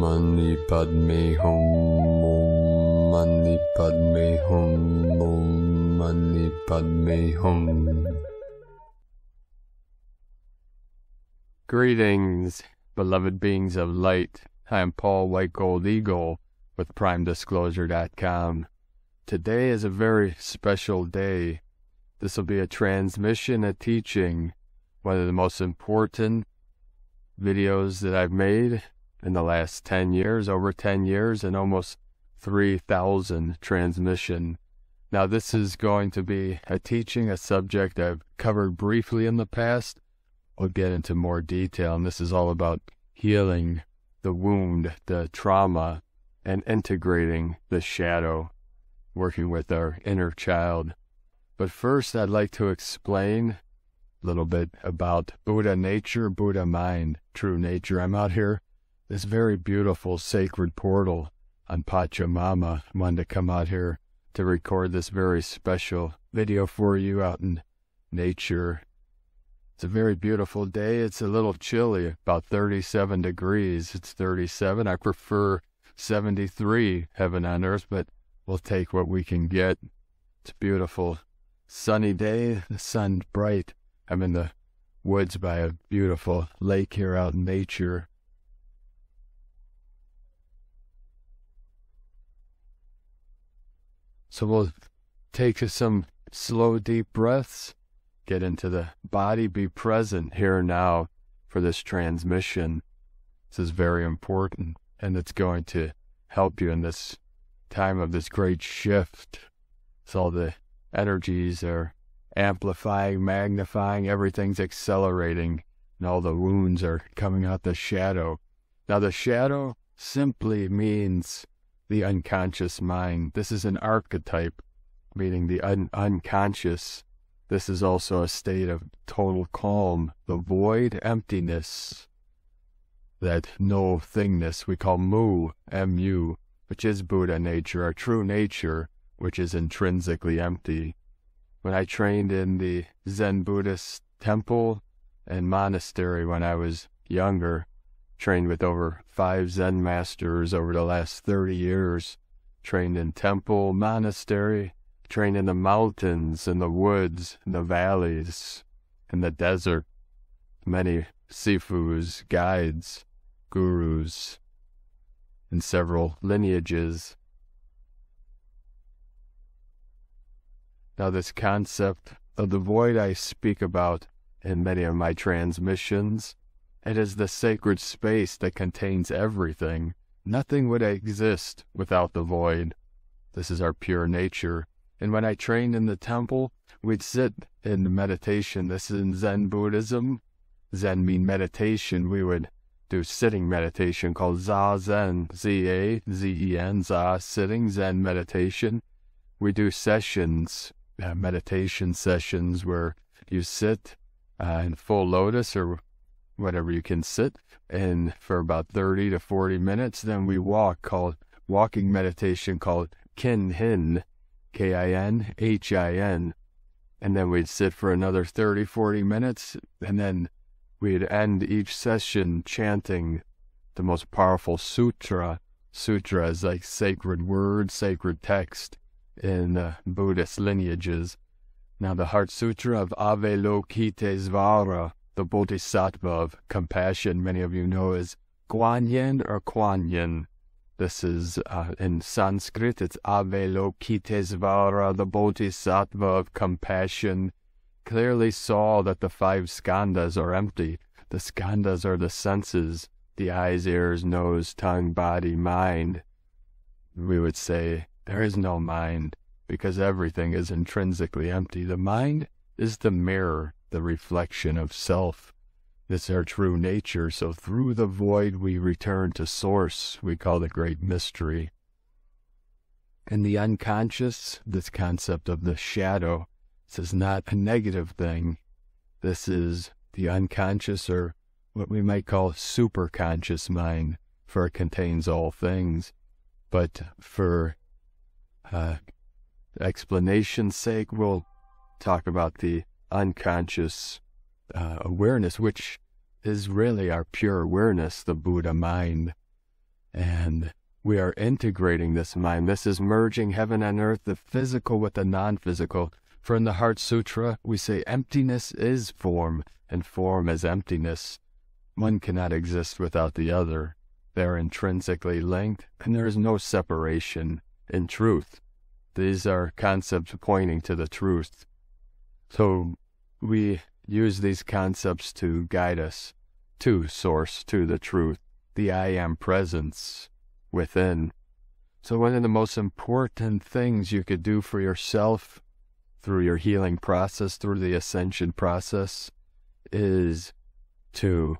Mani Padme Hum, Om Mani Padme Hum, Om Mani Padme Hum. Greetings, beloved beings of light. I am Paul White Gold Eagle with PrimeDisclosure.com. Today is a very special day. This will be a transmission, a teaching, one of the most important videos that I've made in the last 10 years, over 10 years, and almost 3,000 transmission. Now this is going to be a teaching, a subject I've covered briefly in the past. We'll get into more detail, and this is all about healing the wound, the trauma, and integrating the shadow, working with our inner child. But first, I'd like to explain a little bit about Buddha nature, Buddha mind, true nature. I'm out here, this very beautiful sacred portal on Pachamama. I wanted to come out here to record this very special video for you out in nature. It's a very beautiful day. It's a little chilly, about 37 degrees. It's 37. I prefer 73, heaven on earth, but we'll take what we can get. It's a beautiful sunny day. The sun's bright. I'm in the woods by a beautiful lake here out in nature. So we'll take some slow, deep breaths, get into the body, be present here now for this transmission. This is very important, and it's going to help you in this time of this great shift. So all the energies are amplifying, magnifying, everything's accelerating, and all the wounds are coming out the shadow. Now the shadow simply means the unconscious mind. This is an archetype, meaning the unconscious. This is also a state of total calm, the void, emptiness, that no thingness we call mu, M-U, which is Buddha nature, our true nature, which is intrinsically empty. When I trained in the Zen Buddhist temple and monastery when I was younger, trained with over 5 Zen masters over the last 30 years, trained in temple, monastery, trained in the mountains, in the woods, in the valleys, in the desert, many sifus, guides, gurus, and several lineages. Now this concept of the void I speak about in many of my transmissions, it is the sacred space that contains everything. Nothing would exist without the void. This is our pure nature. And when I trained in the temple, we'd sit in meditation. This is in Zen Buddhism. Zen mean meditation. We would do sitting meditation called Zazen, Z-A-Z-E-N, Za, sitting, Zen meditation. We do sessions, meditation sessions where you sit in full lotus or whatever you can sit, and for about 30 to 40 minutes, then we walk, called walking meditation called Kin-Hin, K-I-N-H-I-N, and then we'd sit for another 30, 40 minutes, and then we'd end each session chanting the most powerful sutra. Sutra is like sacred word, sacred text in Buddhist lineages. Now the Heart Sutra of Avalokitesvara, the Bodhisattva of compassion, many of you know as Guanyin or Kuan Yin. This is, in Sanskrit, it's Avalokitesvara, the Bodhisattva of compassion, clearly saw that the 5 skandhas are empty. The skandhas are the senses, the eyes, ears, nose, tongue, body, mind. We would say there is no mind because everything is intrinsically empty. The mind is the mirror, the reflection of self. This is our true nature. So through the void we return to source. We call the great mystery. In the unconscious, this concept of the shadow, this is not a negative thing. This is the unconscious, or what we might call superconscious mind, for it contains all things. But for explanation's sake, we'll talk about the unconscious awareness, which is really our pure awareness, the Buddha mind. And we are integrating this mind. This is merging heaven and earth, the physical with the non-physical. For in the Heart Sutra, we say emptiness is form, and form is emptiness. One cannot exist without the other. They are intrinsically linked, and there is no separation in truth. These are concepts pointing to the truth. So we use these concepts to guide us to source, to the truth, the I am presence within. So one of the most important things you could do for yourself through your healing process, through the ascension process, is to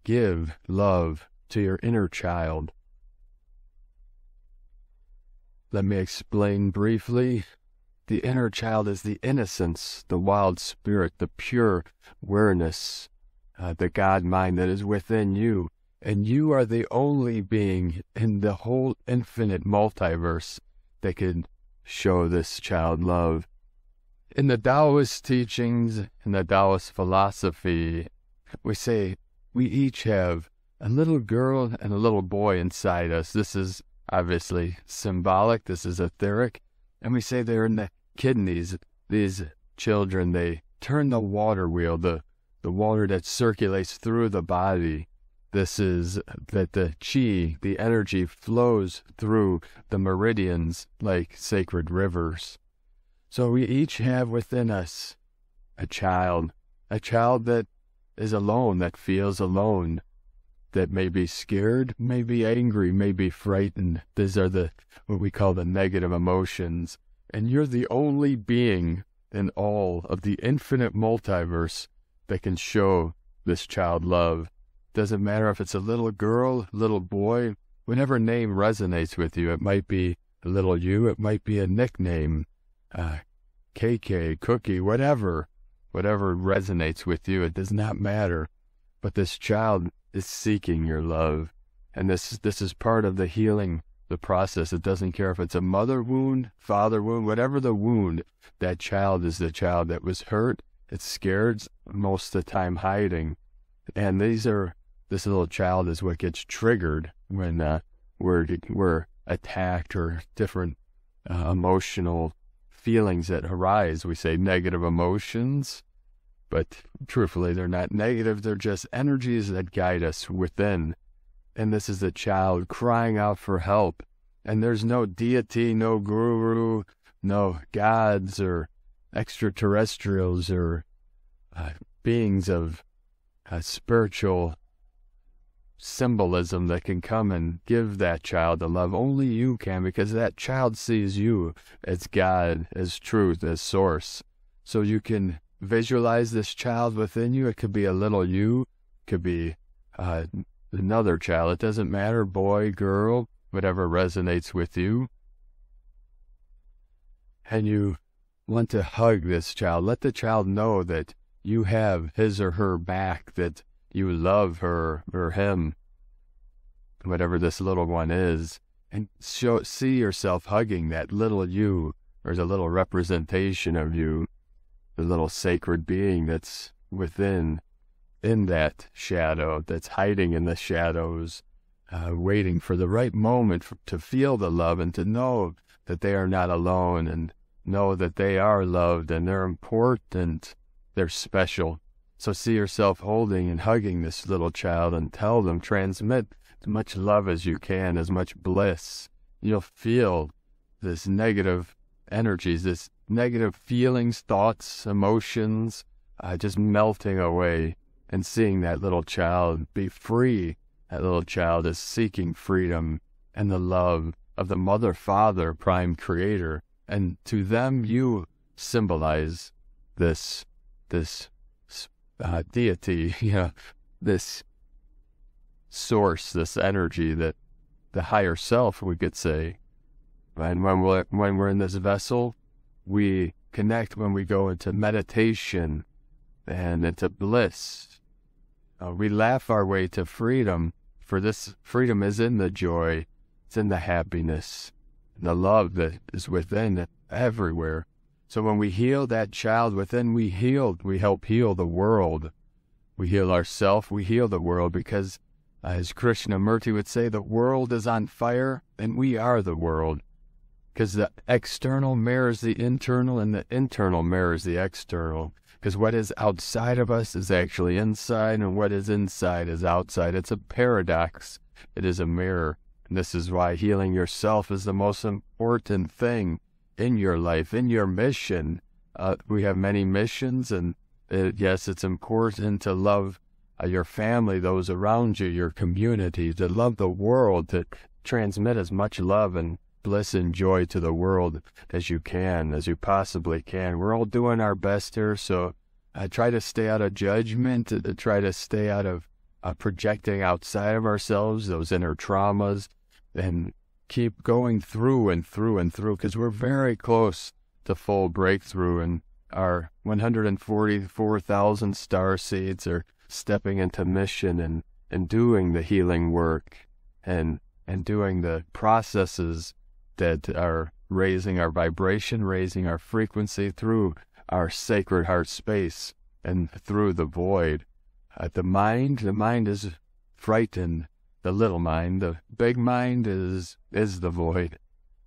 give love to your inner child. Let me explain briefly. The inner child is the innocence, the wild spirit, the pure awareness, the God mind that is within you. And you are the only being in the whole infinite multiverse that can show this child love. In the Taoist teachings, in the Taoist philosophy, we say we each have a little girl and a little boy inside us. This is obviously symbolic, this is etheric. And we say they're in the kidneys. These children, they turn the water wheel, the water that circulates through the body. This is that the chi, the energy, flows through the meridians like sacred rivers. So we each have within us a child that is alone, that feels alone, that may be scared, may be angry, may be frightened. These are what we call the negative emotions. And you're the only being in all of the infinite multiverse that can show this child love. Doesn't matter if it's a little girl, little boy, whatever name resonates with you. It might be a little you, it might be a nickname, KK, Cookie, whatever resonates with you. It does not matter. But this child is seeking your love. And this is part of the healing, the process. It doesn't care if it's a mother wound, father wound, whatever the wound, that child is the child that was hurt. It's scared, most of the time hiding. And this little child is what gets triggered when we're attacked, or different emotional feelings that arise. We say negative emotions, but truthfully they're not negative, they're just energies that guide us within. And this is the child crying out for help. And there's no deity, no guru, no gods or extraterrestrials or beings of spiritual symbolism that can come and give that child the love. Only you can, because that child sees you as God, as truth, as source. So you can visualize this child within you. It could be a little you, it could be another child. It doesn't matter, boy, girl, whatever resonates with you. And you want to hug this child. Let the child know that you have his or her back, that you love her or him, whatever this little one is, and see yourself hugging that little you, or the little representation of you, the little sacred being that's within, in that shadow, that's hiding in the shadows, waiting for the right moment to feel the love and to know that they are not alone, and know that they are loved and they're important, they're special. So see yourself holding and hugging this little child, and tell them, transmit as much love as you can, as much bliss. You'll feel this negative energies, this negative feelings, thoughts, emotions, just melting away, and seeing that little child be free. That little child is seeking freedom and the love of the mother, father, prime creator. And to them, you symbolize this deity, this source, this energy, that the higher self, we could say. And when we're in this vessel, we connect when we go into meditation and into bliss. We laugh our way to freedom, for this freedom is in the joy, it's in the happiness, the love that is within everywhere. So when we heal that child within, we help heal the world. We heal ourselves, we heal the world, because As Krishnamurti would say, the world is on fire, and we are the world. Because the external mirrors the internal, and the internal mirrors the external. Because what is outside of us is actually inside, and what is inside is outside. It's a paradox. It is a mirror. And this is why healing yourself is the most important thing in your life, in your mission. We have many missions, and yes, it's important to love your family, those around you, your community, to love the world, to transmit as much love and bliss and joy to the world as you can, as you possibly can. We're all doing our best here, so try to stay out of judgment, try to stay out of projecting outside of ourselves, those inner traumas, and keep going through and through and through, because we're very close to full breakthrough, and our 144,000 star seeds are stepping into mission and doing the healing work and doing the processes that are raising our vibration, raising our frequency through our sacred heart space and through the void. The mind is frightened. The little mind, the big mind is the void,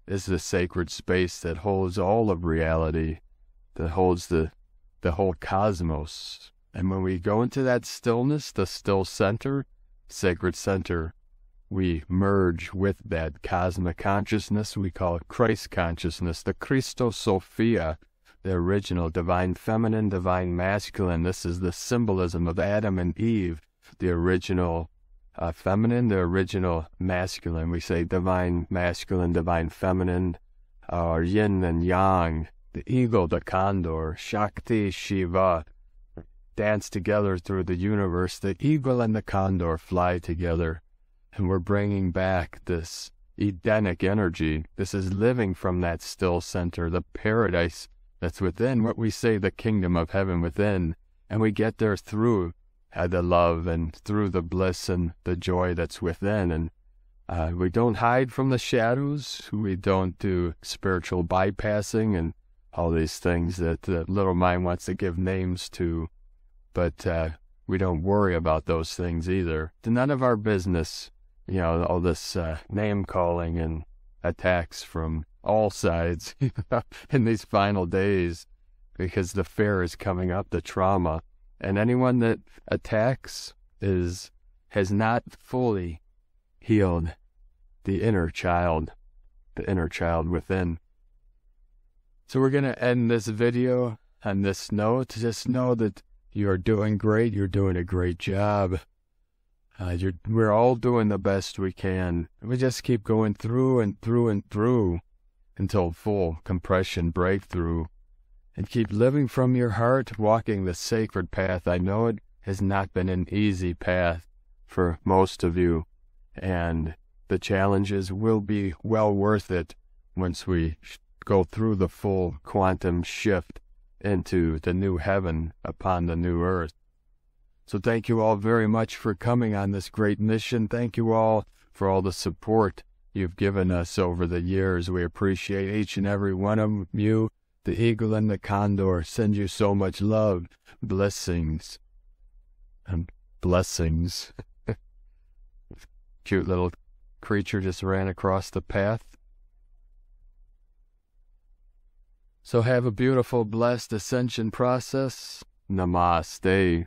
is the sacred space that holds all of reality, that holds the whole cosmos. And when we go into that stillness, the still center, sacred center, we merge with that cosmic consciousness. We call it Christ consciousness, the Christos Sophia, the original divine feminine, divine masculine. This is the symbolism of Adam and Eve, the original feminine, the original masculine. We say divine masculine, divine feminine, or yin and yang, the eagle, the condor, Shakti, Shiva, dance together through the universe. The eagle and the condor fly together, and we're bringing back this Edenic energy. This is living from that still center, the paradise that's within, what we say, the kingdom of heaven within, and we get there through the love and through the bliss and the joy that's within. And we don't hide from the shadows. We don't do spiritual bypassing and all these things that the little mind wants to give names to. But we don't worry about those things either. It's none of our business, all this name calling and attacks from all sides in these final days, because the fear is coming up, the trauma. And anyone that attacks has not fully healed the inner child within. So we're going to end this video on this note. Just know that you're doing great. You're doing a great job. We're all doing the best we can. We just keep going through and through and through until full compression breakthrough. And keep living from your heart, walking the sacred path. I know it has not been an easy path for most of you, and the challenges will be well worth it once we go through the full quantum shift into the new heaven upon the new earth. So thank you all very much for coming on this great mission. Thank you all for all the support you've given us over the years. We appreciate each and every one of you. The eagle and the condor send you so much love, blessings, and blessings. Cute little creature just ran across the path. So have a beautiful, blessed ascension process. Namaste.